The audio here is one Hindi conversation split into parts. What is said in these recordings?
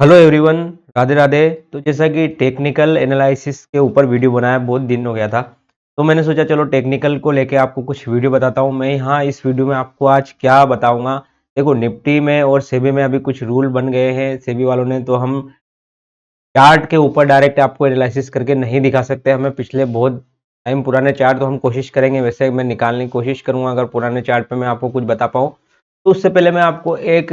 Hello everyone, Radhe Radhe. तो जैसा कि टेक्निकल एनालिसिस के ऊपर वीडियो बनाया बहुत दिन हो गया था, तो मैंने सोचा चलो टेक्निकल को लेके आपको कुछ वीडियो बताता हूँ। मैं यहाँ इस वीडियो में आपको आज क्या बताऊंगा। देखो, निफ्टी में और सेबी में अभी कुछ रूल बन गए हैं सेबी वालों ने, तो हम चार्ट के ऊपर डायरेक्ट आपको एनालिसिस करके नहीं दिखा सकते। हमें पिछले बहुत टाइम पुराने चार्ट तो हम कोशिश करेंगे, वैसे मैं निकालने की कोशिश करूंगा अगर पुराने चार्ट पे मैं आपको कुछ बता पाऊँ। तो उससे पहले मैं आपको एक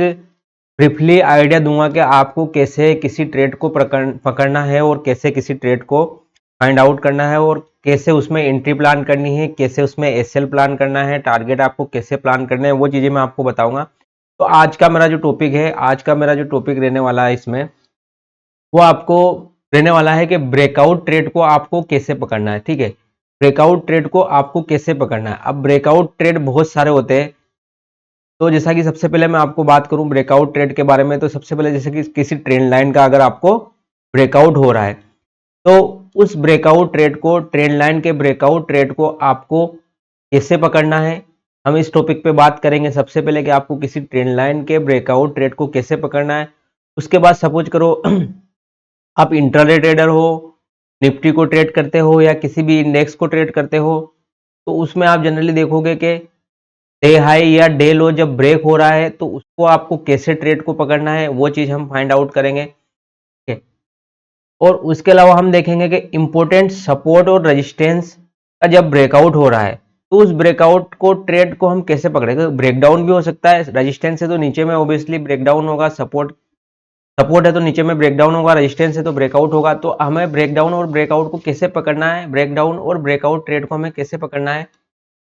ब्रीफली आइडिया दूंगा कि आपको कैसे किसी ट्रेड को पकड़ना है और कैसे किसी ट्रेड को फाइंड आउट करना है और कैसे उसमें एंट्री प्लान करनी है, कैसे उसमें एसएल प्लान करना है, टारगेट आपको कैसे प्लान करने हैं, वो चीज़ें मैं आपको बताऊंगा। तो आज का मेरा जो टॉपिक रहने वाला है इसमें, वो आपको रहने वाला है कि ब्रेकआउट ट्रेड को आपको कैसे पकड़ना है। ठीक है, ब्रेकआउट ट्रेड को आपको कैसे पकड़ना है। अब ब्रेकआउट ट्रेड बहुत सारे होते हैं। तो जैसा कि सबसे पहले मैं आपको बात करूं ब्रेकआउट ट्रेड के बारे में, तो सबसे पहले जैसे कि किसी ट्रेंड लाइन का अगर आपको ब्रेकआउट हो रहा है, तो उस ब्रेकआउट ट्रेड को, ट्रेंड लाइन के ब्रेकआउट ट्रेड को आपको कैसे पकड़ना है, हम इस टॉपिक पे बात करेंगे। सबसे पहले कि आपको किसी ट्रेंड लाइन के ब्रेकआउट ट्रेड को कैसे पकड़ना है। उसके बाद सपोज करो आप इंट्राडे ट्रेडर हो, निफ्टी को ट्रेड करते हो या किसी भी इंडेक्स को ट्रेड करते हो, तो उसमें आप जनरली देखोगे कि डे हाई या डे लो जब ब्रेक हो रहा है तो उसको आपको कैसे ट्रेड को पकड़ना है, वो चीज हम फाइंड आउट करेंगे। ठीक है? और उसके अलावा हम देखेंगे कि इंपॉर्टेंट सपोर्ट और रेजिस्टेंस का जब ब्रेकआउट हो रहा है, तो उस ब्रेकआउट को ट्रेड को हम कैसे पकड़ेंगे। ब्रेकडाउन भी हो सकता है, रेजिस्टेंस है तो नीचे में ऑब्वियसली ब्रेकडाउन होगा, सपोर्ट सपोर्ट है तो नीचे में ब्रेकडाउन होगा, रेजिस्टेंस है तो ब्रेकआउट होगा। तो हमें ब्रेकडाउन और ब्रेकआउट को कैसे पकड़ना है, ब्रेकडाउन और ब्रेकआउट ट्रेड को हमें कैसे पकड़ना है,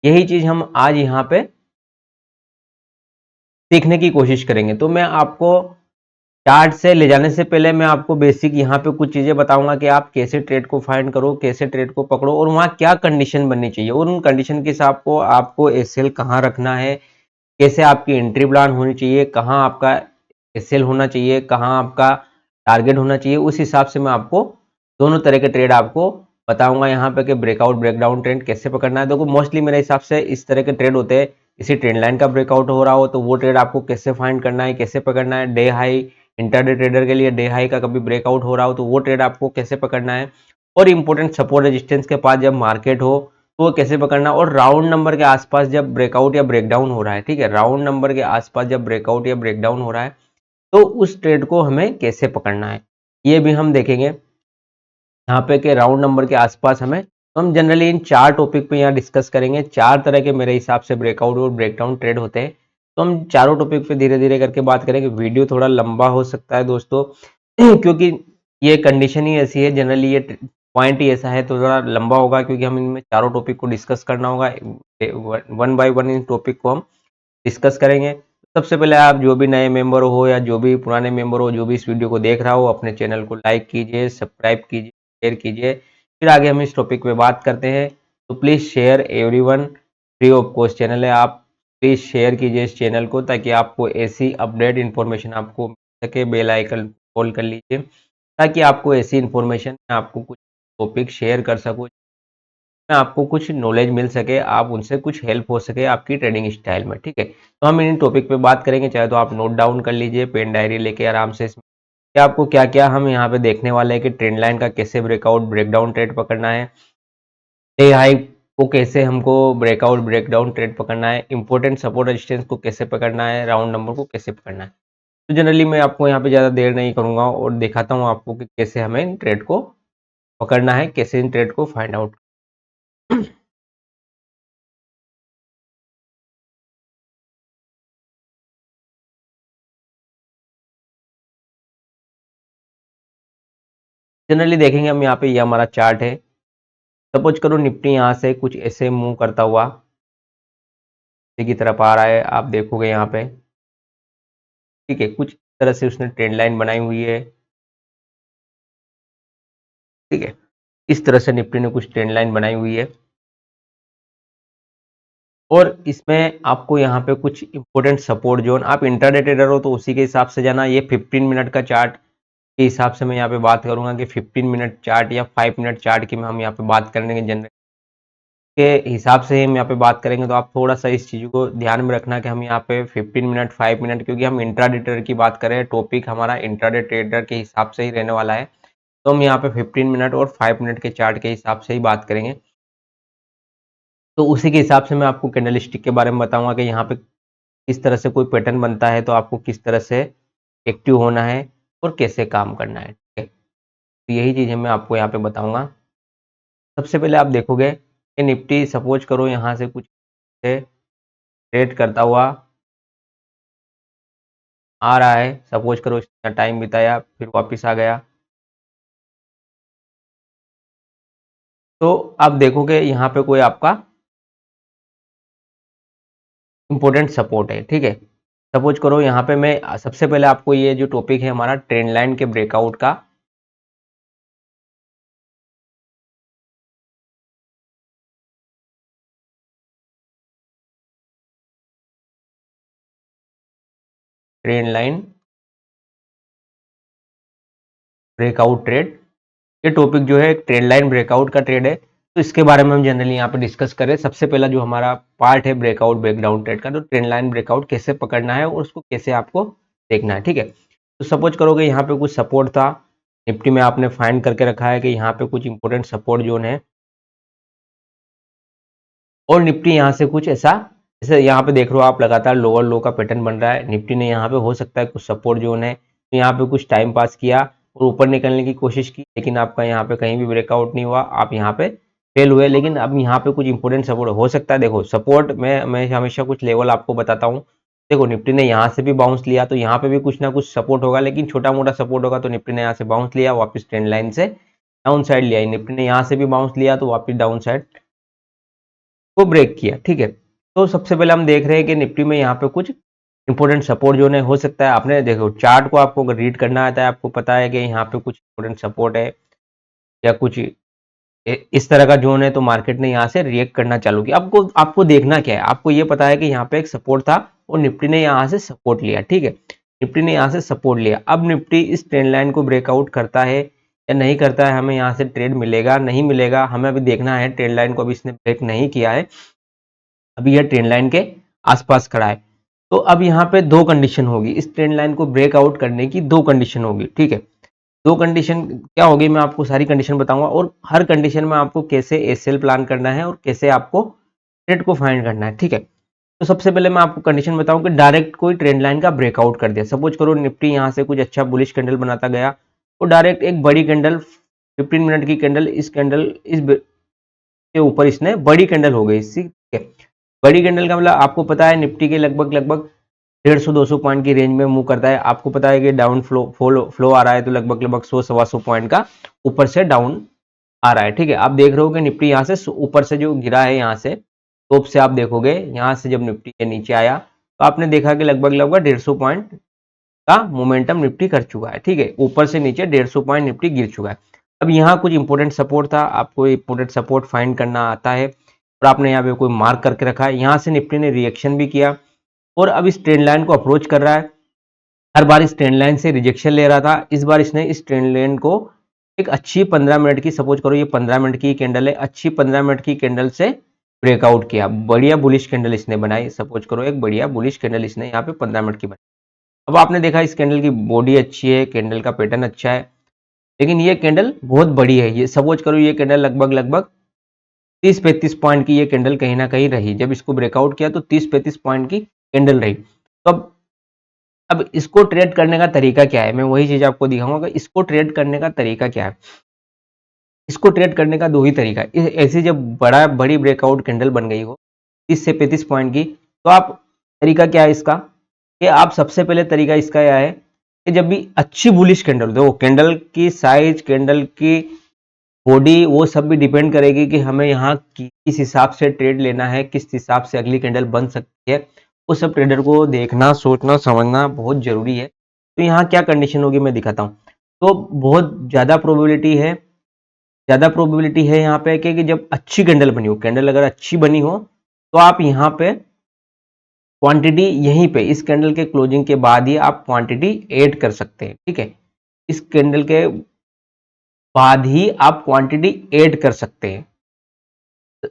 यही चीज हम आज यहाँ पे सीखने की कोशिश करेंगे। तो मैं आपको चार्ट से ले जाने से पहले मैं आपको बेसिक यहाँ पे कुछ चीजें बताऊंगा कि आप कैसे ट्रेड को फाइंड करो, कैसे ट्रेड को पकड़ो और वहाँ क्या कंडीशन बननी चाहिए, और उन कंडीशन के हिसाब को आपको एसएल कहाँ रखना है, कैसे आपकी एंट्री प्लान होनी चाहिए, कहाँ आपका एसएल होना चाहिए, कहाँ आपका टारगेट होना चाहिए। उस हिसाब से मैं आपको दोनों तरह के ट्रेड आपको बताऊंगा यहाँ पे कि ब्रेकआउट ब्रेकडाउन ट्रेंड कैसे पकड़ना है। देखो, मोस्टली मेरे हिसाब से इस तरह के ट्रेड होते हैं। किसी ट्रेंड लाइन का ब्रेकआउट हो रहा हो तो वो ट्रेड आपको कैसे फाइंड करना है, कैसे पकड़ना है। डे हाई, इंटरडे ट्रेडर के लिए डे हाई का कभी ब्रेकआउट हो रहा हो तो वो ट्रेड आपको कैसे पकड़ना है। और इंपॉर्टेंट सपोर्ट रेजिस्टेंस के पास जब मार्केट हो तो वो कैसे पकड़ना। और राउंड नंबर के आसपास जब ब्रेकआउट या ब्रेकडाउन हो रहा है, ठीक है, राउंड नंबर के आसपास जब ब्रेकआउट या ब्रेकडाउन हो रहा है तो उस ट्रेड को हमें कैसे पकड़ना है, ये भी हम देखेंगे यहाँ पे कि राउंड नंबर के आसपास हमें। तो हम जनरली इन चार टॉपिक पे यहाँ डिस्कस करेंगे। चार तरह के मेरे हिसाब से ब्रेकआउट और ब्रेकडाउन ट्रेड होते हैं, तो हम चारों टॉपिक पे धीरे धीरे करके बात करेंगे। वीडियो थोड़ा लंबा हो सकता है दोस्तों क्योंकि ये कंडीशन ही ऐसी है, जनरली ये पॉइंट ही ऐसा है, तो थोड़ा लंबा होगा क्योंकि हम इनमें चारों टॉपिक को डिस्कस करना होगा। One by one in topic को हम डिस्कस करेंगे। सबसे पहले आप जो भी नए मेंबर हो या जो भी पुराने मेंबर हो, जो भी इस वीडियो को देख रहा हो, अपने चैनल को लाइक कीजिए, सब्सक्राइब कीजिए, शेयर कीजिए। फिर आगे हम इस टॉपिक पे बात करते हैं। तो please share everyone, free of cost channel है, आप प्लीज़ शेयर कीजिए इस चैनल को ताकि आपको ऐसी अपडेट इन्फॉर्मेशन आपको मिल सके। बेल आइकन कॉल कर लीजिए ताकि आपको ऐसी इन्फॉर्मेशन आपको कुछ टॉपिक शेयर कर सकूँ, में आपको कुछ नॉलेज मिल सके, आप उनसे कुछ हेल्प हो सके आपकी ट्रेडिंग स्टाइल में। ठीक है, तो हम इन टॉपिक पे बात करेंगे। चाहे तो आप नोट डाउन कर लीजिए पेन डायरी लेके आराम से, इसमें कि आपको क्या क्या हम यहाँ पे देखने वाले हैं कि ट्रेंड लाइन का कैसे ब्रेकआउट ब्रेकडाउन ट्रेड पकड़ना है, डे हाई को कैसे हमको ब्रेकआउट ब्रेकडाउन ट्रेड पकड़ना है, इंपॉर्टेंट सपोर्ट रेजिस्टेंस को कैसे पकड़ना है, राउंड नंबर को कैसे पकड़ना है। तो जनरली मैं आपको यहाँ पे ज़्यादा देर नहीं करूँगा और दिखाता हूँ आपको कि कैसे हमें इन ट्रेड को पकड़ना है, कैसे इन ट्रेड को फाइंड आउट। जनरली देखेंगे हम यहाँ पे, ये हमारा चार्ट है। सपोज करो निफ्टी यहाँ से कुछ ऐसे मूव करता हुआ नीचे की तरफ आ रहा है, आप देखोगे यहाँ पे, ठीक है, कुछ इस तरह से उसने ट्रेंड लाइन बनाई हुई है। ठीक है, इस तरह से निफ्टी ने कुछ ट्रेंड लाइन बनाई हुई है और इसमें आपको यहाँ पे कुछ इंपॉर्टेंट सपोर्ट जोन, आप इंट्राडे ट्रेडर हो तो उसी के हिसाब से जाना। ये 15 मिनट का चार्ट के हिसाब से मैं यहाँ पे बात करूंगा कि 15 मिनट चार्ट या 5 मिनट चार्ट की हम यहाँ पे बात करेंगे जनरल। के हिसाब से हम यहाँ पे बात करेंगे, तो आप थोड़ा सा इस चीज़ को ध्यान में रखना कि हम यहाँ पे 15 मिनट 5 मिनट, क्योंकि हम इंट्राडे ट्रेडर की बात करें, टॉपिक हमारा इंट्राडे ट्रेडर के हिसाब से ही रहने वाला है, तो हम यहाँ पे 15 मिनट और 5 मिनट के चार्ट के हिसाब से ही बात करेंगे। तो उसी के हिसाब से मैं आपको कैंडल स्टिक के बारे में बताऊंगा कि यहाँ पे किस तरह से कोई पैटर्न बनता है, तो आपको किस तरह से एक्टिव होना है और कैसे काम करना है, ठीक है। तो यही चीज़ें मैं आपको यहाँ पे बताऊंगा। सबसे पहले आप देखोगे कि निफ्टी सपोज करो यहाँ से कुछ से ट्रेड करता हुआ आ रहा है, सपोज करो इसने टाइम बिताया फिर वापस आ गया, तो आप देखोगे यहाँ पे कोई आपका इंपॉर्टेंट सपोर्ट है, ठीक है। सपोज करो यहाँ पे मैं सबसे पहले आपको ये जो टॉपिक है हमारा ट्रेंड लाइन के ब्रेकआउट का, ट्रेंड लाइन ब्रेकआउट ट्रेड, ये टॉपिक जो है ट्रेंड लाइन ब्रेकआउट का ट्रेड है, तो इसके बारे में हम जनरली यहाँ पे डिस्कस करें। सबसे पहला जो हमारा पार्ट है ब्रेकआउट ब्रेकडाउन ट्रेड का, तो ट्रेंड लाइन ब्रेकआउट कैसे पकड़ना है और उसको कैसे आपको देखना है, ठीक है। तो सपोज करोगे यहाँ पे कुछ सपोर्ट था निफ्टी में, आपने फाइंड करके रखा है कि यहाँ पे कुछ इंपॉर्टेंट सपोर्ट जोन है, और निफ्टी यहाँ से कुछ ऐसा, जैसे यहाँ पे देख रहे हो आप लगातार लोअर लो का पैटर्न बन रहा है, निफ्टी ने यहाँ पे हो सकता है कुछ सपोर्ट जोन है, तो यहाँ पे कुछ टाइम पास किया और ऊपर निकलने की कोशिश की, लेकिन आपका यहाँ पे कहीं भी ब्रेकआउट नहीं हुआ, आप यहाँ पे फेल हुए। लेकिन अब यहाँ पे कुछ इंपॉर्टेंट सपोर्ट हो सकता है, देखो सपोर्ट में मैं हमेशा कुछ लेवल आपको बताता हूँ। देखो निफ्टी ने यहाँ से भी बाउंस लिया, तो यहाँ पे भी कुछ ना कुछ सपोर्ट होगा, लेकिन छोटा मोटा सपोर्ट होगा, तो निफ्टी ने यहाँ से बाउंस लिया, वापस ट्रेंड लाइन से डाउन साइड लिया, निफ्टी ने यहाँ से भी बाउंस लिया तो वापस डाउन साइड को ब्रेक किया, ठीक है। तो सबसे पहले हम देख रहे हैं कि निफ्टी में यहाँ पे कुछ इंपॉर्टेंट सपोर्ट जो है हो सकता है, आपने देखो चार्ट को आपको अगर रीड करना आता है, आपको पता है कि यहाँ पे कुछ इंपॉर्टेंट सपोर्ट है या कुछ इस तरह का जोन है, तो मार्केट ने यहाँ से रिएक्ट करना चालू किया। आपको आपको देखना क्या है, आपको ये पता है कि यहाँ पे एक सपोर्ट था और निफ्टी ने यहाँ से सपोर्ट लिया, ठीक है। निफ्टी ने यहाँ से सपोर्ट लिया, अब निफ्टी इस ट्रेंड लाइन को ब्रेकआउट करता है या नहीं करता है, हमें यहाँ से ट्रेड मिलेगा नहीं मिलेगा, हमें अभी देखना है। ट्रेंड लाइन को अभी इसने ब्रेक नहीं किया है, अभी यह ट्रेंड लाइन के आसपास खड़ा है, तो अब यहाँ पे दो कंडीशन होगी, इस ट्रेंड लाइन को ब्रेकआउट करने की दो कंडीशन होगी, ठीक है। दो कंडीशन क्या होगी, मैं आपको सारी कंडीशन बताऊंगा, और हर कंडीशन में आपको कैसे एसएल प्लान करना है और कैसे आपको ट्रेड को फाइंड करना है, ठीक है। तो सबसे पहले मैं आपको कंडीशन बताऊं कि डायरेक्ट कोई ट्रेंड लाइन का ब्रेकआउट कर दिया, सपोज करो निफ्टी यहाँ से कुछ अच्छा बुलिश कैंडल बनाता गया, तो डायरेक्ट एक बड़ी कैंडल 15 मिनट की कैंडल, इस कैंडल इस के ऊपर इसने बड़ी कैंडल हो गई, ठीक है। बड़ी कैंडल का मतलब आपको पता है निफ्टी के लगभग लगभग 150-200 पॉइंट की रेंज में मूव करता है, आपको पता है कि डाउन फ्लो आ रहा है, तो लगभग लगभग 100-125 पॉइंट का ऊपर से डाउन आ रहा है, ठीक है। आप देख रहे हो कि निफ्टी यहाँ से ऊपर से जो गिरा है, यहाँ से टॉप से आप देखोगे, यहाँ से जब निफ्टी के नीचे आया तो आपने देखा कि लगभग लगभग 150 पॉइंट का मोमेंटम निफ्टी कर चुका है, ठीक है। ऊपर से नीचे 150 पॉइंट निफ्टी गिर चुका है। अब यहाँ कुछ इंपॉर्टेंट सपोर्ट था, आपको इंपॉर्टेंट सपोर्ट फाइंड करना आता है और आपने यहाँ पे कोई मार्क करके रखा है, यहाँ से निफ्टी ने रिएक्शन भी किया और अब इस ट्रेंड लाइन को अप्रोच कर रहा है। हर बार इस ट्रेंड लाइन से रिजेक्शन ले रहा था, इस बार इसने इस ट्रेंड लाइन को एक अच्छी 15 मिनट की, सपोज करो ये 15 मिनट की कैंडल है, अच्छी 15 मिनट की कैंडल से ब्रेकआउट किया, बढ़िया बुलिश कैंडल इसने बनाई, सपोज करो एक बढ़िया बुलिश कैंडल इसने यहाँ पे 15 मिनट की बनाई। अब आपने देखा इस कैंडल की बॉडी अच्छी है, कैंडल का पैटर्न अच्छा है, लेकिन ये कैंडल बहुत बड़ी है, ये सपोज करो ये कैंडल लगभग लगभग 30-35 पॉइंट की ये कैंडल कहीं ना कहीं रही, जब इसको ब्रेकआउट किया तो 30-35 पॉइंट की कैंडल रही। तो अब इसको ट्रेड करने का तरीका क्या है, मैं वही चीज आपको दिखाऊंगा, इसको ट्रेड करने का तरीका क्या है। इसको ट्रेड करने का दो ही तरीका है, ऐसी जब बड़ी ब्रेकआउट कैंडल बन गई हो 30 से 35 पॉइंट की, तो आप तरीका क्या है इसका, कि आप सबसे पहले तरीका इसका यह है कि जब भी अच्छी बुलिश कैंडल, देखो कैंडल की साइज, कैंडल की बॉडी, वो सब भी डिपेंड करेगी कि हमें यहाँ किस हिसाब से ट्रेड लेना है, किस हिसाब से अगली कैंडल बन सकती है, वो सब ट्रेडर को देखना सोचना समझना बहुत जरूरी है। तो यहाँ क्या कंडीशन होगी मैं दिखाता हूँ। तो बहुत ज्यादा प्रोबेबिलिटी है यहाँ पे कि जब अच्छी कैंडल बनी हो, कैंडल अगर अच्छी बनी हो तो आप यहाँ पे क्वांटिटी यहीं पे इस कैंडल के क्लोजिंग के बाद ही आप क्वांटिटी ऐड कर सकते हैं, ठीक है। इस कैंडल के बाद ही आप क्वांटिटी ऐड कर सकते हैं,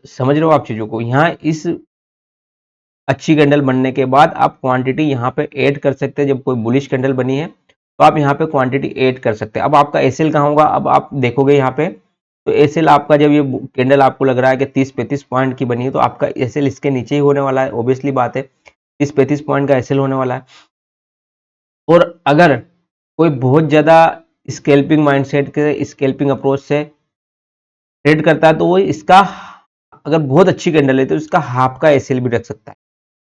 समझ रहे हो आप चीजों को? यहाँ इस अच्छी कैंडल बनने के बाद आप क्वांटिटी यहाँ पे ऐड कर सकते हैं। जब कोई बुलिश कैंडल बनी है तो आप यहाँ पे क्वांटिटी ऐड कर सकते हैं। अब आपका एसएल कहाँ होगा? अब आप देखोगे यहाँ पे, तो एसएल आपका जब ये कैंडल आपको लग रहा है कि 30-35 पॉइंट की बनी है, तो आपका एसएल इसके नीचे ही होने वाला है। ऑब्वियसली बात है, 30-35 पॉइंट का एसएल होने वाला है। और अगर कोई बहुत ज्यादा स्कैल्पिंग माइंडसेट के, स्कैल्पिंग अप्रोच से ट्रेड करता है, तो वो इसका, अगर बहुत अच्छी कैंडल है तो इसका हाफ का एसएल भी रख सकता है।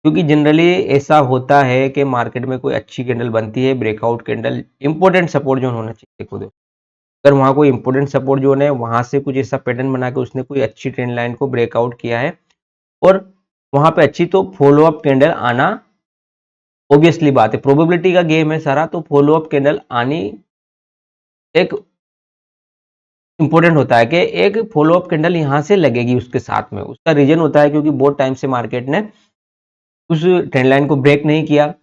क्योंकि जनरली ऐसा होता है कि मार्केट में कोई अच्छी कैंडल बनती है, breakout candle, important support zone होना चाहिए। देखो अगर वहां कोई इंपॉर्टेंट सपोर्ट जोन है, वहां से कुछ ऐसा पैटर्न बना के उसने कोई अच्छी ट्रेंड लाइन को ब्रेकआउट किया है और वहां पे अच्छी, तो फॉलो अप कैंडल आना ऑब्वियसली बात है, प्रोबेबिलिटी का गेम है सारा, तो फॉलो अप कैंडल आनी एक इंपॉर्टेंट होता है कि एक फॉलो अप कैंडल यहां से लगेगी उसके साथ में। उसका रीजन होता है क्योंकि बहुत टाइम से मार्केट ने उस ट्रेंड लाइन को ब्रेक नहीं किया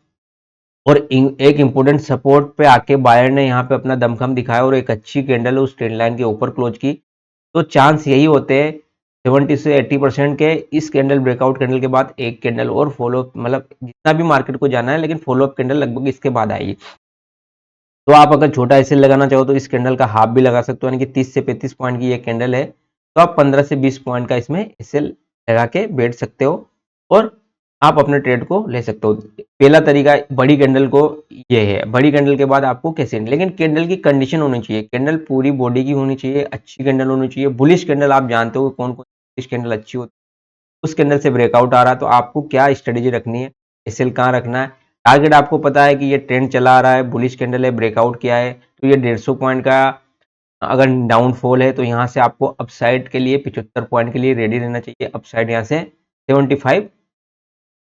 और एक इंपॉर्टेंट सपोर्ट पे आके बायर ने यहाँ पे अपना दमखम दिखाया और एक अच्छी कैंडल उस ट्रेंड लाइन के ऊपर क्लोज की, तो चांस यही होते हैं 70 से 80% के इस कैंडल, ब्रेकआउट कैंडल के बाद एक कैंडल और फॉलो, मतलब जितना भी मार्केट को जाना है, लेकिन फॉलो अप कैंडल लगभग इसके बाद आएगी। तो आप अगर छोटा एसएल लगाना चाहो तो इस कैंडल का हाफ भी लगा सकते हो, यानी कि 30 से 35 पॉइंट की ये कैंडल है, तो आप 15 से 20 पॉइंट का इसमें एसएल लगा के बैठ सकते हो और आप अपने ट्रेड को ले सकते हो। पहला तरीका बड़ी कैंडल को ये है। बड़ी कैंडल के बाद आपको कैसे, लेकिन कैंडल की कंडीशन होनी चाहिए, कैंडल पूरी बॉडी की होनी चाहिए, अच्छी कैंडल होनी चाहिए। बुलिश कैंडल आप जानते हो कौन कौन बुलिश कैंडल अच्छी होती है। उस कैंडल से ब्रेकआउट आ रहा है तो आपको क्या स्ट्रेटेजी रखनी है, एसएल कहाँ रखना है। टारगेट आपको पता है कि ये ट्रेंड चला आ रहा है, बुलिश कैंडल है, ब्रेकआउट किया है, तो ये 150 पॉइंट का अगर डाउनफॉल है तो यहाँ से आपको अपसाइड के लिए 75 पॉइंट के लिए रेडी रहना चाहिए। अपसाइड यहाँ से 75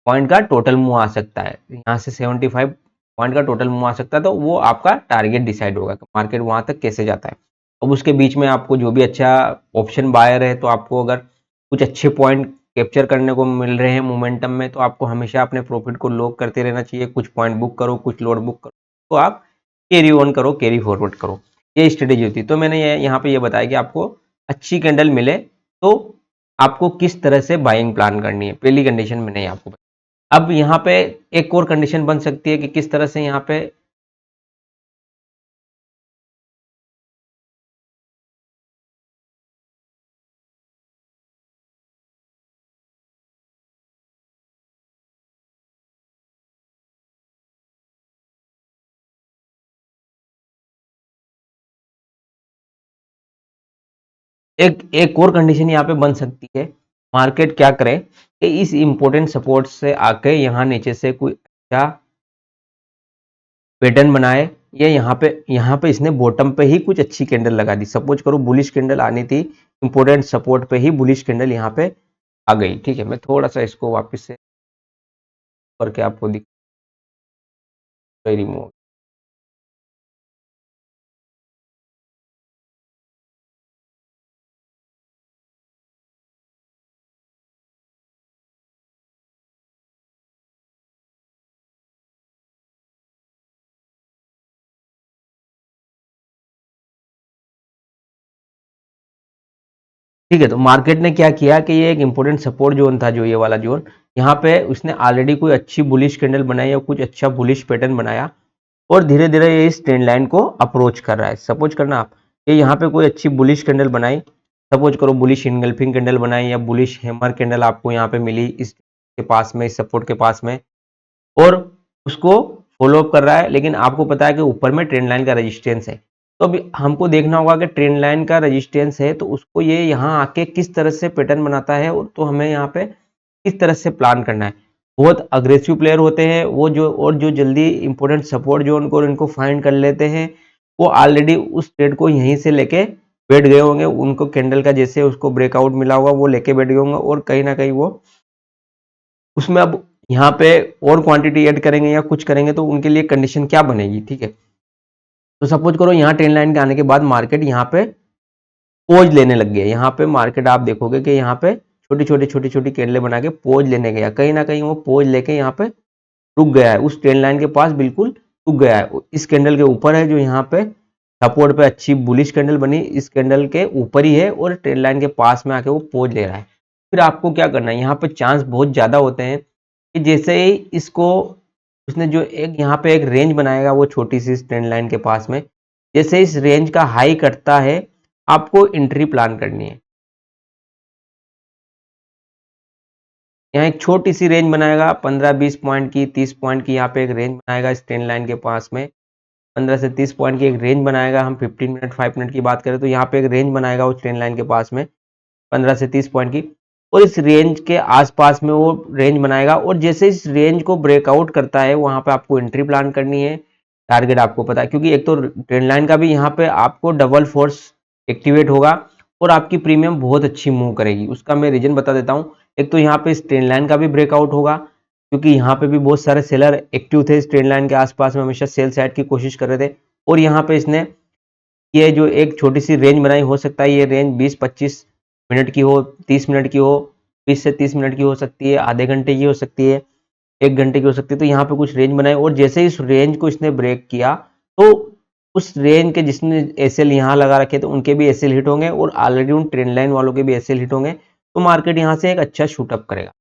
पॉइंट का टोटल मूव आ सकता है, यहाँ से 75 पॉइंट का टोटल मूव आ सकता है, तो वो आपका टारगेट डिसाइड होगा कि मार्केट वहां तक कैसे जाता है। अब उसके बीच में आपको जो भी अच्छा ऑप्शन बायर है, तो आपको अगर कुछ अच्छे पॉइंट कैप्चर करने को मिल रहे हैं मोमेंटम में, तो आपको हमेशा अपने प्रॉफिट को लॉक करते रहना चाहिए। कुछ पॉइंट बुक करो, कुछ लोड बुक करो, तो आप कैरी ऑन करो, कैरी फॉरवर्ड करो, ये स्ट्रेटेजी होती है। तो मैंने यहाँ पे ये बताया कि आपको अच्छी कैंडल मिले तो आपको किस तरह से बाइंग प्लान करनी है, पहली कंडीशन मैंने आपको। अब यहाँ पे एक और कंडीशन बन सकती है कि किस तरह से यहाँ पे एक और कंडीशन यहाँ पे बन सकती है। मार्केट क्या करे कि इस इंपॉर्टेंट सपोर्ट से आके यहाँ नीचे से कोई अच्छा पैटर्न बनाए, या यहाँ पे इसने बॉटम पे ही कुछ अच्छी कैंडल लगा दी। सपोज करो बुलिश कैंडल आनी थी, इंपॉर्टेंट सपोर्ट पे ही बुलिश कैंडल यहाँ पे आ गई। ठीक है, मैं थोड़ा सा इसको वापस से करके आपको दिख रिमूव। ठीक है, तो मार्केट ने क्या किया कि ये एक इंपॉर्टेंट सपोर्ट जोन था, जो ये वाला जोन, यहाँ पे उसने ऑलरेडी कोई अच्छी बुलिश कैंडल बनाई या कुछ अच्छा बुलिश पैटर्न बनाया और धीरे धीरे ये इस ट्रेंड लाइन को अप्रोच कर रहा है। सपोज करना आप ये यहाँ पे कोई अच्छी बुलिश कैंडल बनाई, सपोज करो बुलिश इनगल्फिंग कैंडल बनाई या बुलिश हैमर कैंडल आपको यहाँ पे मिली इस के पास में, इस सपोर्ट के पास में, और उसको फॉलो अप कर रहा है। लेकिन आपको पता है कि ऊपर में ट्रेंड लाइन का रेजिस्टेंस है, तो अभी हमको देखना होगा कि ट्रेंड लाइन का रेजिस्टेंस है तो उसको ये यहाँ आके किस तरह से पैटर्न बनाता है, और तो हमें यहाँ पे किस तरह से प्लान करना है। बहुत अग्रेसिव प्लेयर होते हैं वो, जो जल्दी इंपॉर्टेंट सपोर्ट जो उनको इनको फाइंड कर लेते हैं, वो ऑलरेडी उस ट्रेड को यहीं से लेके बैठ गए होंगे। उनको कैंडल का जैसे उसको ब्रेकआउट मिला होगा वो लेके बैठ गए होंगे, और कहीं ना कहीं वो उसमें अब यहाँ पे और क्वांटिटी ऐड करेंगे या कुछ करेंगे, तो उनके लिए कंडीशन क्या बनेगी। ठीक है, तो सपोज करो यहाँ ट्रेंड लाइन के आने के बाद मार्केट यहाँ पे पोज लेने लग गया। यहाँ पे मार्केट आप देखोगे कि यहाँ पे छोटी छोटी कैंडलें बना के पोज लेने गया, कहीं ना कहीं वो पोज लेके यहाँ पे रुक गया है, उस ट्रेंड लाइन के पास बिल्कुल रुक गया है। इस कैंडल के ऊपर है जो यहाँ पे सपोर्ट पे अच्छी बुलिश कैंडल बनी, इस कैंडल के ऊपर ही है और ट्रेंड लाइन के पास में आके वो पोज ले रहा है। फिर आपको क्या करना है, यहाँ पे चांस बहुत ज़्यादा होते हैं कि जैसे ही इसको उसने जो एक यहाँ पे एक रेंज बनाएगा वो छोटी सी ट्रेंड लाइन के पास में, जैसे इस रेंज का हाई कटता है आपको एंट्री प्लान करनी है। यहाँ एक छोटी सी रेंज बनाएगा 15-20 पॉइंट की, 30 पॉइंट की, यहाँ पे एक रेंज बनाएगा इस ट्रेंड लाइन के पास में 15 से 30 पॉइंट की एक रेंज बनाएगा। हम 15 मिनट 5 मिनट की बात करें तो यहाँ पे एक रेंज बनाएगा उस ट्रेंड लाइन के पास में 15 से 30 पॉइंट की, और इस रेंज के आसपास में वो रेंज बनाएगा, और जैसे इस रेंज को ब्रेकआउट करता है वहां पे आपको एंट्री प्लान करनी है। टारगेट आपको पता है, क्योंकि एक तो ट्रेंड लाइन का भी यहाँ पे आपको डबल फोर्स एक्टिवेट होगा और आपकी प्रीमियम बहुत अच्छी मूव करेगी। उसका मैं रीजन बता देता हूँ। एक तो यहाँ पे इस ट्रेंड लाइन का भी ब्रेकआउट होगा, क्योंकि यहाँ पे भी बहुत सारे सेलर एक्टिव थे इस ट्रेंड लाइन के आसपास में, हमेशा सेल साइड की कोशिश कर रहे थे, और यहाँ पे इसने ये जो एक छोटी सी रेंज बनाई, हो सकता है ये रेंज 20-25 मिनट की हो, 30 मिनट की हो, 20 से 30 मिनट की हो सकती है, आधे घंटे की हो सकती है, 1 घंटे की हो सकती है। तो यहाँ पे कुछ रेंज बनाए और जैसे इस रेंज को इसने ब्रेक किया तो उस रेंज के जिसने एसएल यहाँ लगा रखे थे उनके भी एसएल हिट होंगे और ऑलरेडी उन ट्रेंड लाइन वालों के भी एसएल हिट होंगे, तो मार्केट यहाँ से एक अच्छा शूटअप करेगा।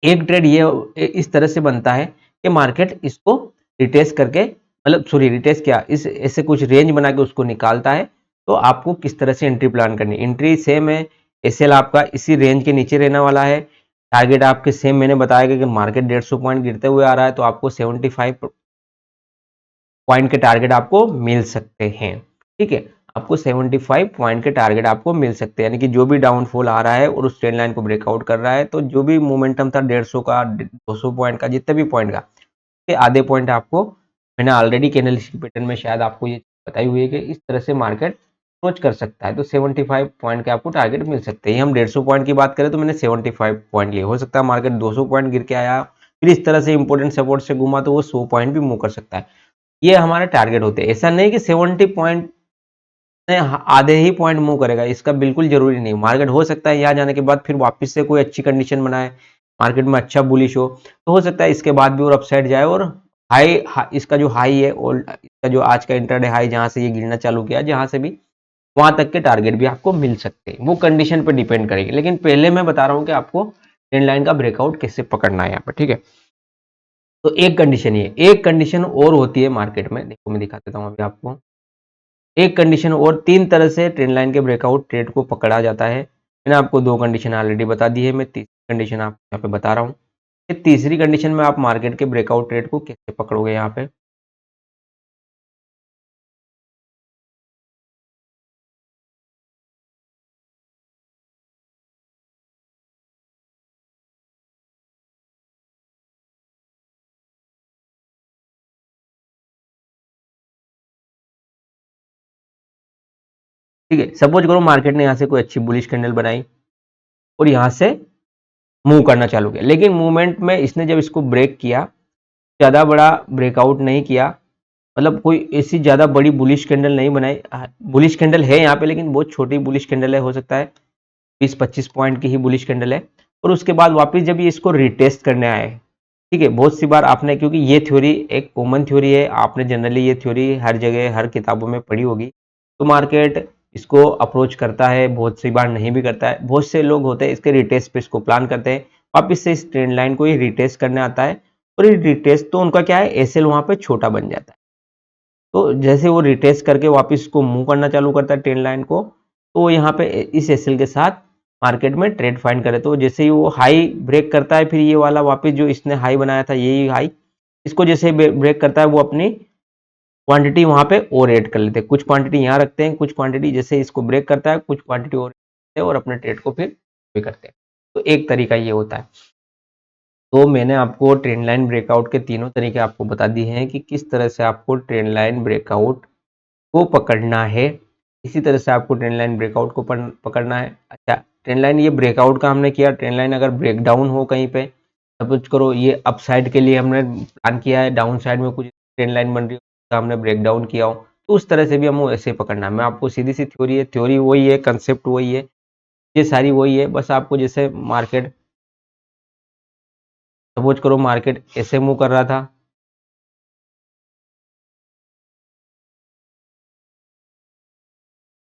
एक ट्रेड ये इस तरह से बनता है कि मार्केट इसको रिटेस्ट करके, मतलब सॉरी रिटेस्ट क्या, इस ऐसे कुछ रेंज बना के उसको निकालता है। तो आपको किस तरह से एंट्री प्लान करनी है, एंट्री सेम है, एसएल आपका इसी रेंज के नीचे रहने वाला है, टारगेट आपके सेम मैंने बताया कि मार्केट 150 पॉइंट गिरते हुए आ रहा है तो आपको 75 पॉइंट के टारगेट आपको मिल सकते हैं। ठीक है, आपको 75 पॉइंट के टारगेट आपको मिल सकते हैं, यानी कि जो भी डाउनफॉल आ रहा है और उस ट्रेंड लाइन को ब्रेकआउट कर रहा है, तो जो भी मोमेंटम था 150 का, 200 पॉइंट का, जितने भी पॉइंट का, ये आधे पॉइंट आपको, मैंने ऑलरेडी कैंडलस्टिक पैटर्न में शायद आपको ये बताई हुई है कि इस तरह से मार्केट अप्रोच कर सकता है। तो 75 पॉइंट के आपको टारगेट मिल सकते हैं। हम 150 पॉइंट की बात करें तो मैंने 75 पॉइंट लिए, हो सकता है मार्केट 200 पॉइंट गिर के आया, फिर इस तरह से इंपॉर्टेंट सपोर्ट से घूमा तो वो 100 पॉइंट भी मूव कर सकता है। ये हमारे टारगेट होते हैं। ऐसा नहीं कि 70 पॉइंट में आधे ही पॉइंट मूव करेगा, इसका बिल्कुल जरूरी नहीं। मार्केट हो सकता है यहाँ जाने के बाद फिर वापस से कोई अच्छी कंडीशन बनाए, मार्केट में अच्छा बुलिश हो, तो हो सकता है इसके बाद भी और अपसाइड जाए और इसका जो हाई है और इसका जो आज का इंटरडे हाई जहां से ये गिरना चालू किया, जहां से भी वहां तक के टारगेट भी आपको मिल सकते हैं। वो कंडीशन पर डिपेंड करेगी, लेकिन पहले मैं बता रहा हूँ कि आपको ट्रेंड लाइन का ब्रेकआउट कैसे पकड़ना है यहाँ पर। ठीक है, तो एक कंडीशन ये, एक कंडीशन और होती है मार्केट में, देखो मैं दिखा देता हूँ अभी आपको। एक कंडीशन और, तीन तरह से ट्रेंड लाइन के ब्रेकआउट ट्रेड को पकड़ा जाता है। मैंने आपको दो कंडीशन ऑलरेडी बता दी है, मैं तीसरी कंडीशन आपको यहाँ पे बता रहा हूँ। ये तीसरी कंडीशन में आप मार्केट के ब्रेकआउट ट्रेड को कैसे पकड़ोगे यहाँ पे। ठीक है, सपोज करो मार्केट ने यहाँ से कोई अच्छी बुलिश कैंडल बनाई और यहाँ से मूव करना चालू किया, लेकिन मूवमेंट में इसने जब इसको ब्रेक किया, ज्यादा बड़ा ब्रेकआउट नहीं किया, मतलब कोई ऐसी ज्यादा बड़ी बुलिश कैंडल नहीं बनाई। बुलिश कैंडल है यहाँ पे लेकिन बहुत छोटी बुलिश कैंडल है, हो सकता है 20-25 पॉइंट की ही बुलिश कैंडल है। और उसके बाद वापस जब ये इसको रिटेस्ट करने आए, ठीक है, बहुत सी बार आपने, क्योंकि ये थ्योरी एक कॉमन थ्योरी है, आपने जनरली ये थ्योरी हर जगह हर किताबों में पढ़ी होगी। तो मार्केट इसको अप्रोच करता है, बहुत सी बार नहीं भी करता है। बहुत से लोग होते हैं इसके रिटेस्ट पे इसको प्लान करते हैं, वापस से इस ट्रेंड लाइन को ही रिटेस्ट करने आता है, और ये रिटेस्ट तो उनका क्या है, एसएल वहां पे छोटा बन जाता है। तो जैसे वो रिटेस्ट करके वापस इसको मूव करना चालू करता है ट्रेंड लाइन को, तो यहाँ पे इस एसएल के साथ मार्केट में ट्रेड फाइंड करे, तो जैसे ही वो हाई ब्रेक करता है, फिर ये वाला वापस जो इसने हाई बनाया था यही हाई, इसको जैसे ब्रेक करता है वो अपनी क्वांटिटी वहां पे और ऐड कर लेते हैं, कुछ क्वांटिटी यहाँ रखते हैं, कुछ क्वांटिटी जैसे इसको ब्रेक करता है कुछ क्वांटिटी और रखते हैं और अपने ट्रेड को फिर भी करते हैं। तो एक तरीका ये होता है। तो मैंने आपको ट्रेंड लाइन ब्रेकआउट के तीनों तरीके आपको बता दिए हैं कि किस तरह से आपको ट्रेंड लाइन ब्रेकआउट को पकड़ना है। इसी तरह से आपको ट्रेंड लाइन ब्रेकआउट को पकड़ना है। अच्छा, ट्रेंड लाइन ये ब्रेकआउट का हमने किया, ट्रेंड लाइन अगर ब्रेकडाउन हो कहीं पे, सपोज करो ये अप साइड के लिए हमने प्लान किया है, डाउन साइड में कुछ ट्रेंड लाइन बन रही है, उसका हमने ब्रेकडाउन किया हो, तो उस तरह से भी हमको ऐसे पकड़ना है। मैं आपको सीधी सी थ्योरी है, थ्योरी वही है, कंसेप्ट वही है, ये सारी वही है, बस आपको जैसे मार्केट, सपोज करो मार्केट ऐसे मूव कर रहा था,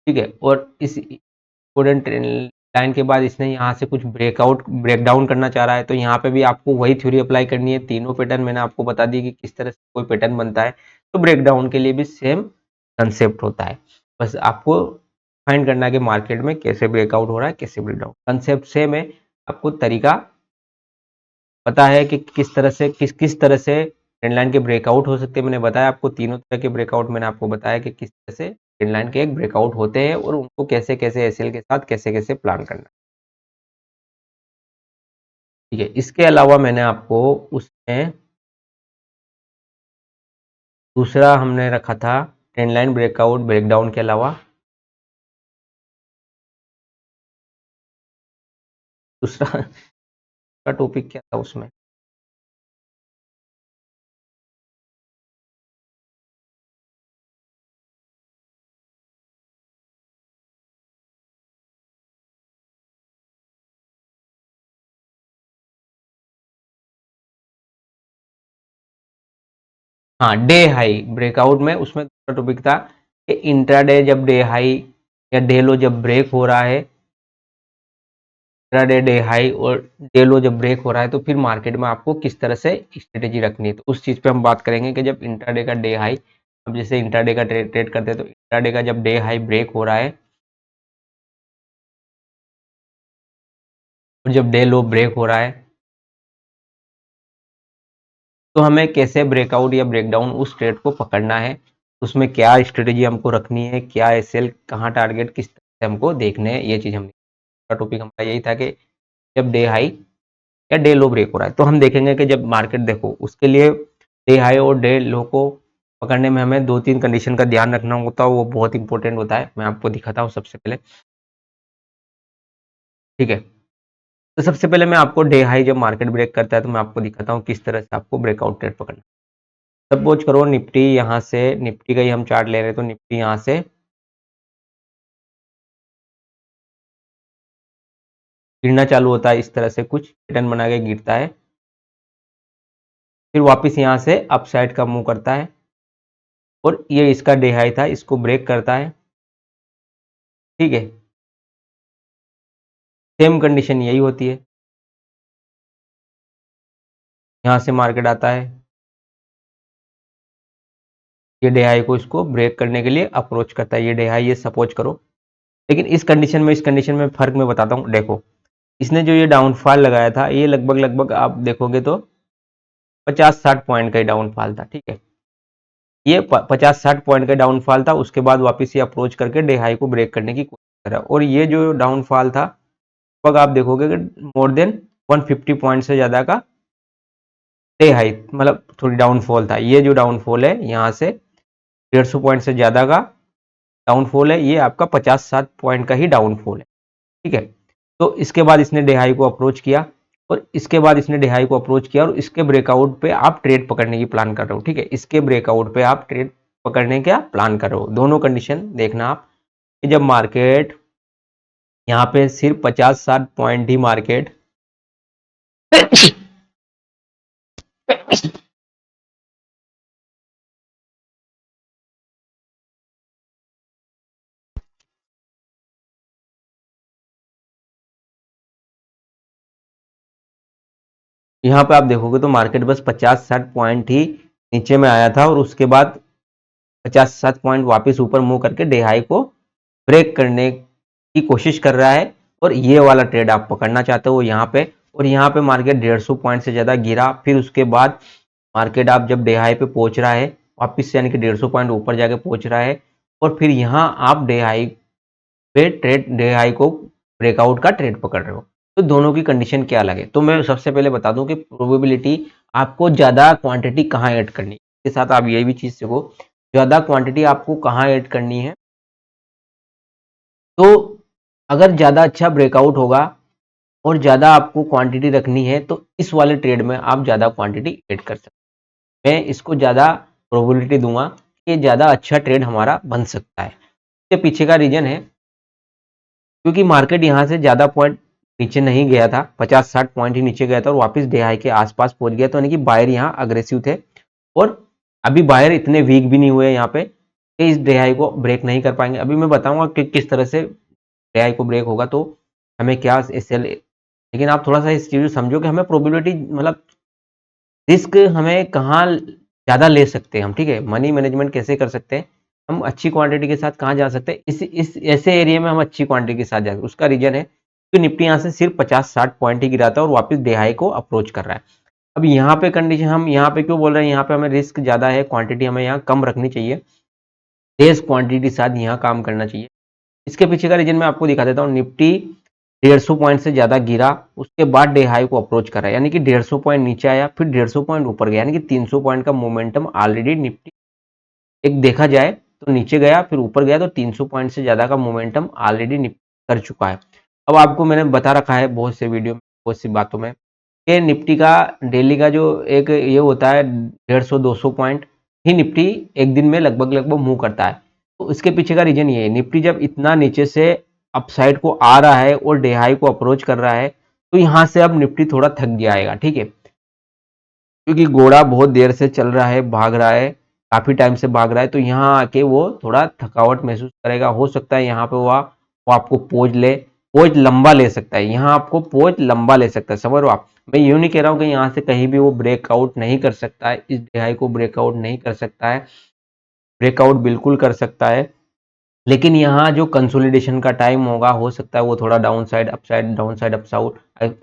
ठीक है, और इस इंपॉर्टेंट ट्रेंड लाइन के बाद इसने यहाँ से कुछ ब्रेकडाउन करना चाह रहा है, तो यहाँ पे भी आपको वही थ्योरी अप्लाई करनी है। तीनों पैटर्न मैंने आपको बता दी कि किस तरह से कोई पैटर्न बनता है, तो ब्रेकडाउन के लिए भी सेम कंसेप्ट होता है। बस आपको फाइंड करना है कि मार्केट में कैसे ब्रेकआउट हो रहा है, कैसे ब्रेकडाउन, कंसेप्ट सेम है। आपको तरीका पता है कि किस तरह से ट्रेंड लाइन के ब्रेकआउट हो सकते हैं। मैंने बताया आपको तीनों तरह के ब्रेकआउट, मैंने आपको बताया कि किस तरह से ट्रेंड लाइन के एक ब्रेकआउट होते हैं और उनको कैसे कैसे एसएल के साथ कैसे कैसे प्लान करना है। ठीक है, इसके अलावा मैंने आपको उसमें दूसरा हमने रखा था ट्रेंड लाइन ब्रेकआउट ब्रेकडाउन के अलावा दूसरा का टॉपिक क्या था उसमें। हाँ, डे हाई ब्रेकआउट में उसमें दूसरा टॉपिक था कि इंट्राडे जब डे हाई या डे लो जब ब्रेक हो रहा है, इंट्राडे डे हाई और डे लो जब ब्रेक हो रहा है, तो फिर मार्केट में आपको किस तरह से स्ट्रेटेजी रखनी है, तो उस चीज़ पे हम बात करेंगे कि जब इंट्राडे का डे हाई, अब जैसे इंट्राडे का ट्रेड करते हैं तो इंट्राडे का जब डे हाई ब्रेक हो रहा है और जब डे लो ब्रेक हो रहा है, तो हमें कैसे ब्रेकआउट या ब्रेकडाउन उस ट्रेड को पकड़ना है, उसमें क्या स्ट्रेटेजी हमको रखनी है, क्या एसएल कहाँ टारगेट किस तरह से हमको देखने हैं, ये चीज़ हमने टॉपिक हमारा यही था कि जब डे हाई या डे लो ब्रेक हो रहा है, तो हम देखेंगे कि जब मार्केट देखो उसके लिए डे हाई और डे लो को पकड़ने में हमें 2-3 कंडीशन का ध्यान रखना होता है, वो बहुत इंपॉर्टेंट होता है। मैं आपको दिखाता हूँ सबसे पहले। ठीक है, तो सबसे पहले मैं आपको डे हाई जब मार्केट ब्रेक करता है तो मैं आपको दिखाता हूँ किस तरह से आपको ब्रेकआउट ट्रेड पकड़ना। सपोज करो निफ्टी यहाँ से, निफ्टी का ही हम चार्ट ले रहे हैं, तो निफ्टी यहाँ से गिरना चालू होता है, इस तरह से कुछ पैटर्न बना के गिरता है, फिर वापस यहाँ से अप साइड का मूव करता है और ये इसका डे हाई था, इसको ब्रेक करता है। ठीक है, सेम कंडीशन यही होती है, यहाँ से मार्केट आता है, ये डे हाई को इसको ब्रेक करने के लिए अप्रोच करता है, ये डे हाई ये सपोज करो। लेकिन इस कंडीशन में, इस कंडीशन में फर्क मैं बताता हूँ। देखो इसने जो ये डाउनफॉल लगाया था, ये लगभग लगभग आप देखोगे तो 50-60 पॉइंट का ही डाउनफॉल था। ठीक है, ये 50-60 पॉइंट का डाउनफॉल था, उसके बाद वापस ये अप्रोच करके डे हाई को ब्रेक करने की कोशिश करा, और ये जो डाउनफॉल था लगभग आप देखोगे कि मोर देन 150 पॉइंट से ज़्यादा का डे हाई, मतलब थोड़ी डाउनफॉल था। ये जो डाउनफॉल है यहाँ से 150 पॉइंट से ज़्यादा का डाउनफॉल है, ये आपका 50-60 पॉइंट का ही डाउनफॉल है। ठीक है, तो इसके बाद इसने डे हाई को अप्रोच किया, और इसके बाद इसने डे हाई को अप्रोच किया और इसके ब्रेकआउट पे आप ट्रेड पकड़ने की प्लान कर रहे हो। ठीक है, इसके ब्रेकआउट पे आप ट्रेड पकड़ने का प्लान कर रहे हो। दोनों कंडीशन देखना आप कि जब मार्केट यहाँ पे सिर्फ 50-60 पॉइंट ही मार्केट यहाँ पे आप देखोगे तो मार्केट बस 50-60 पॉइंट ही नीचे में आया था और उसके बाद 50-60 पॉइंट वापस ऊपर मूव करके डे हाई को ब्रेक करने की कोशिश कर रहा है, और ये वाला ट्रेड आप पकड़ना चाहते हो यहाँ पे। और यहाँ पे मार्केट 150 पॉइंट से ज़्यादा गिरा, फिर उसके बाद मार्केट आप जब डे हाई पे पहुंच रहा है वापस से, यानी कि 150 पॉइंट ऊपर जाके पहुंच रहा है, और फिर यहाँ आप डे हाई पे डे हाई को ब्रेकआउट का ट्रेड पकड़ रहे हो, तो दोनों की कंडीशन क्या लगे। तो मैं सबसे पहले बता दूं कि प्रोबेबिलिटी आपको ज़्यादा क्वांटिटी कहाँ ऐड करनी है, इसके साथ आप ये भी चीज़ सीखो, ज़्यादा क्वांटिटी आपको कहाँ ऐड करनी है। तो अगर ज़्यादा अच्छा ब्रेकआउट होगा और ज़्यादा आपको क्वांटिटी रखनी है, तो इस वाले ट्रेड में आप ज़्यादा क्वांटिटी ऐड कर सकते हैं। मैं इसको ज़्यादा प्रोबेबिलिटी दूंगा कि ज़्यादा अच्छा ट्रेड हमारा बन सकता है। इसके पीछे का रीज़न है क्योंकि मार्केट यहाँ से ज़्यादा पॉइंट नीचे नहीं गया था, 50-60 पॉइंट ही नीचे गया था और वापस डे हाई के आसपास पहुंच गया, तो यानी कि बायर यहाँ अग्रेसिव थे, और अभी बायर इतने वीक भी नहीं हुए यहाँ पे कि इस डे हाई को ब्रेक नहीं कर पाएंगे। अभी मैं बताऊंगा कि किस तरह से डे हाई को ब्रेक होगा। तो हमें क्या एसएल, लेकिन आप थोड़ा सा इस चीज़ को समझो कि हमें प्रोबेबिलिटी मतलब रिस्क हमें कहाँ ज़्यादा ले सकते हैं हम, ठीक है? मनी मैनेजमेंट कैसे कर सकते हैं? हम अच्छी क्वांटिटी के साथ कहाँ जा सकते हैं? इस ऐसे एरिया में हम अच्छी क्वांटिटी के साथ जा सकते हैं। उसका रीज़न है कि निफ्टी यहाँ से सिर्फ 50-60 पॉइंट ही गिरा था और वापस हाई को अप्रोच कर रहा है। अब यहाँ पे कंडीशन हम यहाँ पे क्यों बोल रहे हैं? यहाँ पे हमें रिस्क ज़्यादा है, क्वांटिटी हमें यहाँ कम रखनी चाहिए। तेज़ क्वांटिटी के साथ यहाँ काम करना चाहिए। इसके पीछे का रीज़न मैं आपको दिखा देता हूँ। निफ्टी 150 पॉइंट से ज़्यादा गिरा, उसके बाद डे हाई को अप्रोच करा, यानी कि 150 पॉइंट नीचे आया, फिर 150 पॉइंट ऊपर गया, यानी कि 300 पॉइंट का मोमेंटम ऑलरेडी निफ्टी एक देखा जाए तो नीचे गया, फिर ऊपर गया, तो 300 पॉइंट से ज़्यादा का मोमेंटम ऑलरेडी निफ्टी कर चुका है। अब आपको मैंने बता रखा है बहुत से वीडियो में, बहुत सी बातों में, कि निफ्टी का डेली का जो एक ये होता है 150-200 पॉइंट ही निफ्टी एक दिन में लगभग लगभग मूव करता है। तो इसके पीछे का रीजन ये है, निफ्टी जब इतना नीचे से अपसाइड को आ रहा है और डे हाई को अप्रोच कर रहा है, तो यहाँ से अब निफ्टी थोड़ा थक जाएगा, ठीक है? क्योंकि घोड़ा बहुत देर से चल रहा है, भाग रहा है, काफ़ी टाइम से भाग रहा है, तो यहाँ आके वो थोड़ा थकावट महसूस करेगा। हो सकता है यहाँ पे वो आपको पोज ले, पोज लंबा ले सकता है, यहाँ आपको पोज लंबा ले सकता है, समझ रहे हो आप? मैं यूँ नहीं कह रहा हूँ कि यहाँ से कहीं भी वो ब्रेकआउट नहीं कर सकता है, इस दिहाई को ब्रेकआउट नहीं कर सकता है, ब्रेकआउट बिल्कुल कर सकता है। लेकिन यहाँ जो कंसोलिडेशन का टाइम होगा, हो सकता है वो थोड़ा down side upside, down side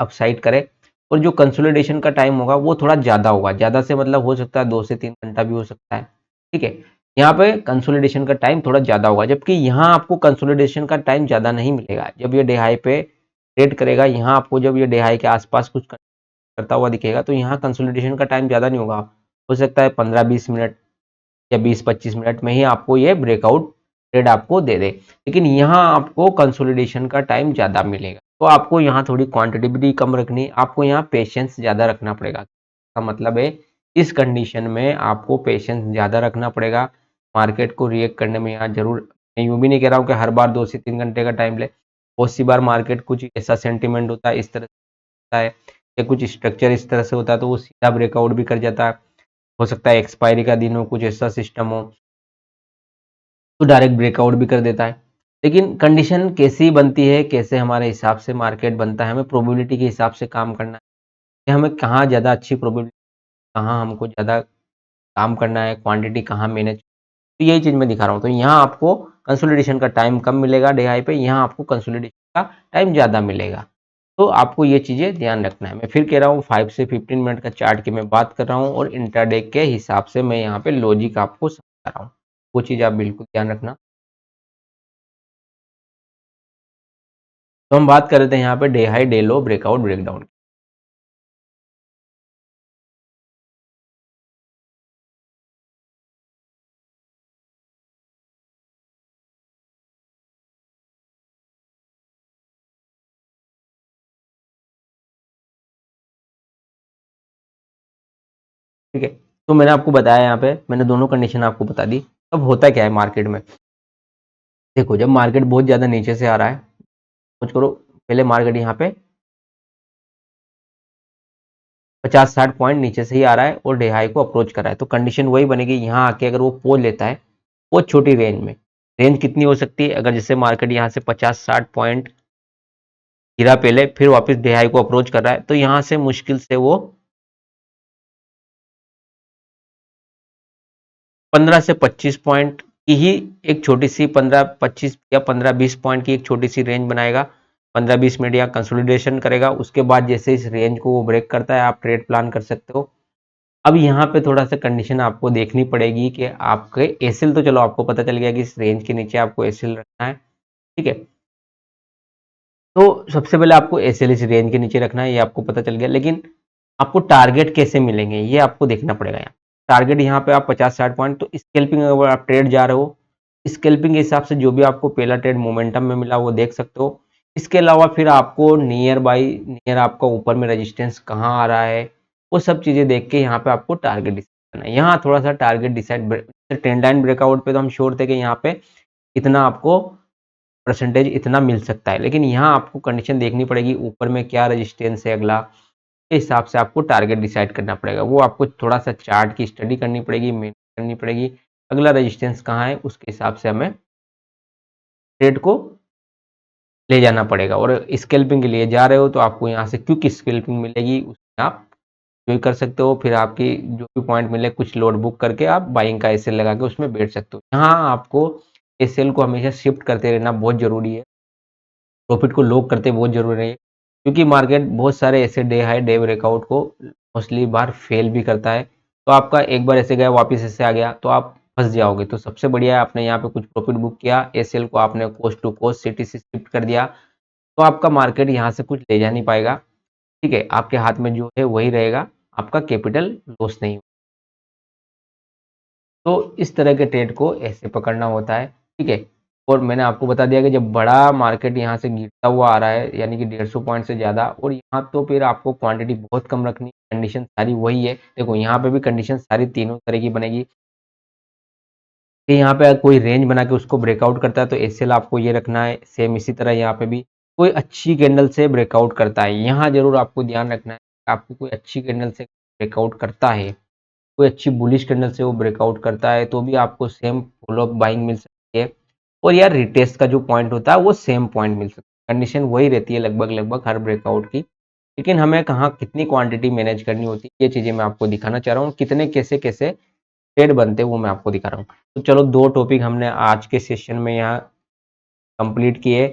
upside करे, और जो कंसोलिडेशन का टाइम होगा वो थोड़ा ज़्यादा होगा। ज़्यादा से मतलब हो सकता है 2 से 3 घंटा भी हो सकता है, ठीक है? यहाँ पे कंसोलिडेशन का टाइम थोड़ा ज़्यादा होगा, जबकि यहाँ आपको कंसोलिडेशन का टाइम ज़्यादा नहीं मिलेगा। जब ये डे हाई पे ट्रेड करेगा, यहाँ आपको जब ये डे हाई के आसपास कुछ करता हुआ दिखेगा, तो यहाँ कंसोलिडेशन का टाइम ज़्यादा नहीं होगा। हो सकता है 15-20 मिनट या 20-25 मिनट में ही आपको ये ब्रेकआउट ट्रेड आपको दे दे। लेकिन यहाँ आपको कंसोलिडेशन का टाइम ज़्यादा मिलेगा, तो आपको यहाँ थोड़ी क्वांटिटी भी कम रखनी, आपको यहाँ पेशेंस ज़्यादा रखना पड़ेगा। इसका मतलब है इस कंडीशन में आपको पेशेंस ज़्यादा रखना पड़ेगा। मार्केट को रिएक्ट करने में यहाँ ज़रूर, मैं यूँ भी नहीं कह रहा हूँ कि हर बार 2 से 3 घंटे का टाइम ले। बहुत सी बार मार्केट कुछ ऐसा सेंटिमेंट होता है, इस तरह से होता है, या कुछ स्ट्रक्चर इस तरह से होता है, तो वो सीधा ब्रेकआउट भी कर जाता है। हो सकता है एक्सपायरी का दिन हो, कुछ ऐसा सिस्टम हो, तो डायरेक्ट ब्रेकआउट भी कर देता है। लेकिन कंडीशन कैसी बनती है, कैसे हमारे हिसाब से मार्केट बनता है, हमें प्रोबेबिलिटी के हिसाब से काम करना है कि हमें कहाँ ज़्यादा अच्छी प्रोबेबिलिटी, कहाँ हमको ज़्यादा काम करना है, क्वांटिटी कहाँ मैनेज, तो यही चीज़ मैं दिखा रहा हूँ। तो यहाँ आपको कंसोलिडेशन का टाइम कम मिलेगा डे हाई पे, यहाँ आपको कंसोलिडेशन का टाइम ज़्यादा मिलेगा। तो आपको ये चीज़ें ध्यान रखना है। मैं फिर कह रहा हूँ 5 से 15 मिनट का चार्ट की मैं बात कर रहा हूँ, और इंट्राडे के हिसाब से मैं यहाँ पे लॉजिक आपको समझा रहा हूँ। वो चीज़ आप बिल्कुल ध्यान रखना। तो हम बात कर रहे थे यहाँ पे डे हाई, डे लो, ब्रेकआउट, ब्रेकडाउन। ठीक है, तो मैंने आपको बताया, यहाँ पे मैंने दोनों कंडीशन आपको बता दी। अब होता क्या है मार्केट में, देखो जब मार्केट बहुत ज़्यादा नीचे से आ रहा है, सोच करो पहले मार्केट यहाँ पे 50-60 पॉइंट नीचे से ही आ रहा है और डे हाई को अप्रोच कर रहा है, तो कंडीशन वही बनेगी। यहाँ आके अगर वो पोल लेता है, बहुत छोटी रेंज में, रेंज कितनी हो सकती है, अगर जैसे मार्केट यहाँ से 50-60 पॉइंट गिरा पहले, फिर वापस डे हाई को अप्रोच कर रहा है, तो यहाँ से मुश्किल से वो 15 से 25 पॉइंट की ही एक छोटी सी, 15-25 या 15-20 पॉइंट की एक छोटी सी रेंज बनाएगा, 15-20 मिनट या कंसोलिडेशन करेगा। उसके बाद जैसे इस रेंज को वो ब्रेक करता है, आप ट्रेड प्लान कर सकते हो। अब यहाँ पे थोड़ा सा कंडीशन आपको देखनी पड़ेगी कि आपके एसएल, तो चलो आपको पता चल गया कि इस रेंज के नीचे आपको एसएल रखना है, ठीक है? तो सबसे पहले आपको एसएल इस रेंज के नीचे रखना है, ये आपको पता चल गया। लेकिन आपको टारगेट कैसे मिलेंगे, ये आपको देखना पड़ेगा। यहाँ टारगेट यहाँ पे आप 50-60 पॉइंट, तो स्कैल्पिंग अगर आप ट्रेड जा रहे हो, स्कैल्पिंग के हिसाब से जो भी आपको पहला ट्रेड मोमेंटम में मिला वो देख सकते हो। इसके अलावा फिर आपको नियर बाई, नियर आपका ऊपर में रेजिस्टेंस कहाँ आ रहा है, वो सब चीज़ें देख के यहाँ पे आपको टारगेट डिसाइड करना है। यहाँ थोड़ा सा target decide, trend line breakout पे तो हम श्योर थे कि यहाँ पे इतना आपको परसेंटेज इतना मिल सकता है, लेकिन यहाँ आपको कंडीशन देखनी पड़ेगी, ऊपर में क्या रेजिस्टेंस है अगला, के हिसाब से आपको टारगेट डिसाइड करना पड़ेगा। वो आपको थोड़ा सा चार्ट की स्टडी करनी पड़ेगी, मेहनत करनी पड़ेगी। अगला रेजिस्टेंस कहाँ है, उसके हिसाब से हमें ट्रेड को ले जाना पड़ेगा। और स्कैल्पिंग के लिए जा रहे हो तो आपको यहाँ से क्विक स्कैल्पिंग मिलेगी, उसमें आप जो कर सकते हो। फिर आपकी जो भी पॉइंट मिले कुछ लोड बुक करके आप बाइंग का एसएल लगा के उसमें बैठ सकते हो। यहाँ आपको एसएल को हमेशा शिफ्ट करते रहना बहुत ज़रूरी है, प्रॉफिट को लॉक करते बहुत ज़रूरी है, क्योंकि मार्केट बहुत सारे ऐसे डे हाई डे ब्रेकआउट को मोस्टली बार फेल भी करता है। तो आपका एक बार ऐसे गया वापस ऐसे आ गया तो आप फंस जाओगे। तो सबसे बढ़िया है आपने यहाँ पे कुछ प्रॉफिट बुक किया, एसएल को आपने कोस्ट टू कोस्ट सिटी से शिफ्ट कर दिया, तो आपका मार्केट यहाँ से कुछ ले जा नहीं पाएगा। ठीक है, आपके हाथ में जो है वही रहेगा, आपका कैपिटल लॉस नहीं। तो इस तरह के ट्रेड को ऐसे पकड़ना होता है। ठीक है, और मैंने आपको बता दिया कि जब बड़ा मार्केट यहाँ से गिरता हुआ आ रहा है यानी कि 150 पॉइंट से ज़्यादा, और यहाँ तो फिर आपको क्वांटिटी बहुत कम रखनी, कंडीशन सारी वही है। देखो यहाँ पे भी कंडीशन सारी तीनों तरह की बनेगी कि यहाँ पे कोई रेंज बना के उसको ब्रेकआउट करता है तो एसएल आपको ये रखना है। सेम इसी तरह यहाँ पे भी कोई अच्छी कैंडल से ब्रेकआउट करता है, यहाँ जरूर आपको ध्यान रखना है आपको कोई अच्छी कैंडल से ब्रेकआउट करता है, कोई अच्छी बुलिश कैंडल से वो ब्रेकआउट करता है, तो भी आपको सेम फॉलो अप बाइंग मिल सकती है। और यार रिटेस्ट का जो पॉइंट होता है वो सेम पॉइंट मिल सकता है, कंडीशन वही रहती है लगभग लगभग हर ब्रेकआउट की। लेकिन हमें कहाँ कितनी क्वांटिटी मैनेज करनी होती है, ये चीज़ें मैं आपको दिखाना चाह रहा हूँ, कितने कैसे कैसे ट्रेड बनते हैं वो मैं आपको दिखा रहा हूँ। तो चलो दो टॉपिक हमने आज के सेशन में यहाँ कंप्लीट किए,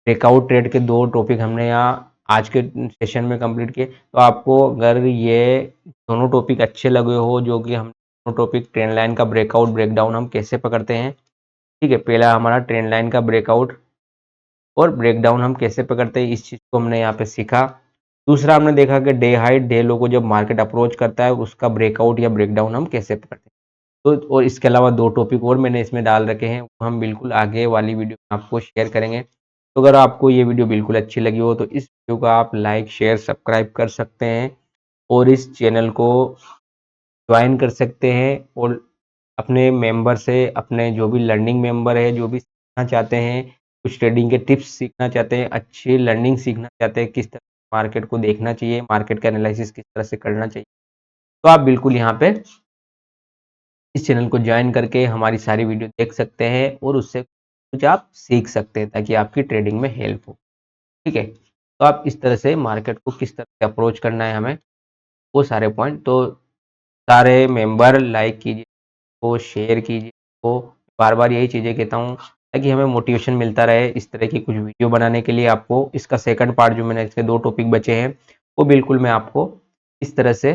ब्रेकआउट ट्रेड के दो टॉपिक हमने यहाँ आज के सेशन में कंप्लीट किए। तो आपको अगर ये दोनों टॉपिक अच्छे लगे हो, जो कि हम दोनों टॉपिक ट्रेंड लाइन का ब्रेकआउट ब्रेकडाउन हम कैसे पकड़ते हैं, ठीक है, पहला हमारा ट्रेंड लाइन का ब्रेकआउट और ब्रेकडाउन हम कैसे पकड़ते हैं, इस चीज़ को हमने यहाँ पे सीखा। दूसरा हमने देखा कि डे हाई डे लो को जब मार्केट अप्रोच करता है उसका ब्रेकआउट या ब्रेकडाउन हम कैसे पकड़ते हैं। तो और इसके अलावा दो टॉपिक और मैंने इसमें डाल रखे हैं, वो हम बिल्कुल आगे वाली वीडियो में आपको शेयर करेंगे। तो अगर आपको ये वीडियो बिल्कुल अच्छी लगी हो तो इस वीडियो को आप लाइक शेयर सब्सक्राइब कर सकते हैं और इस चैनल को ज्वाइन कर सकते हैं। और अपने मेंबर से, अपने जो भी लर्निंग मेंबर है जो भी सीखना चाहते हैं, कुछ ट्रेडिंग के टिप्स सीखना चाहते हैं, अच्छी लर्निंग सीखना चाहते हैं, किस तरह मार्केट को देखना चाहिए, मार्केट का एनालिसिस किस तरह से करना चाहिए, तो आप बिल्कुल यहाँ पे इस चैनल को ज्वाइन करके हमारी सारी वीडियो देख सकते हैं और उससे कुछ आप सीख सकते हैं ताकि आपकी ट्रेडिंग में हेल्प हो। ठीक है, तो आप इस तरह से मार्केट को किस तरह से अप्रोच करना है हमें, वो सारे पॉइंट, तो सारे मेंबर लाइक कीजिए, को शेयर कीजिए, तो बार बार यही चीज़ें कहता हूँ ताकि हमें मोटिवेशन मिलता रहे इस तरह की कुछ वीडियो बनाने के लिए। आपको इसका सेकंड पार्ट जो मैंने, इसके दो टॉपिक बचे हैं, वो बिल्कुल मैं आपको इस तरह से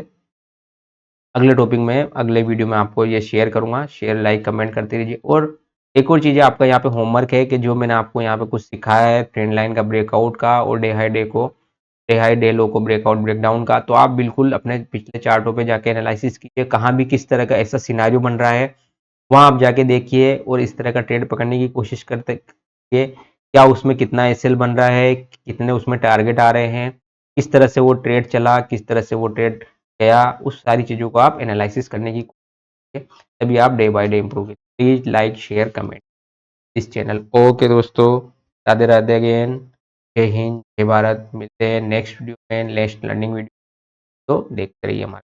अगले टॉपिक में अगले वीडियो में आपको ये शेयर करूँगा। शेयर लाइक कमेंट करते रहिए। और एक और चीज़ है, आपका यहाँ पे होमवर्क है कि जो मैंने आपको यहाँ पे कुछ सिखाया है ट्रेंड लाइन का ब्रेकआउट का और डे हाई डे को, डे हाई डे लो को ब्रेकआउट ब्रेकडाउन का, तो आप बिल्कुल अपने पिछले चार्टों पे जाके एनालिसिस कीजिए, कहाँ भी किस तरह का ऐसा सिनारियो बन रहा है वहाँ आप जाके देखिए और इस तरह का ट्रेड पकड़ने की कोशिश करते रहिए। क्या उसमें कितना एसएल बन रहा है, कितने उसमें टारगेट आ रहे हैं, किस तरह से वो ट्रेड चला, किस तरह से वो ट्रेड गया, उस सारी चीज़ों को आप एनालिसिस करने की कोशिश कीजिए, तभी आप डे बाय डे इम्प्रूव कीजिए। प्लीज़ लाइक शेयर कमेंट इस चैनल। ओके दोस्तों, राधे राधे अगेन, जय हिंद जय भारत। मिलते हैं नेक्स्ट वीडियो में, नेक्स्ट लर्निंग वीडियो, तो देखते रहिए हमारे।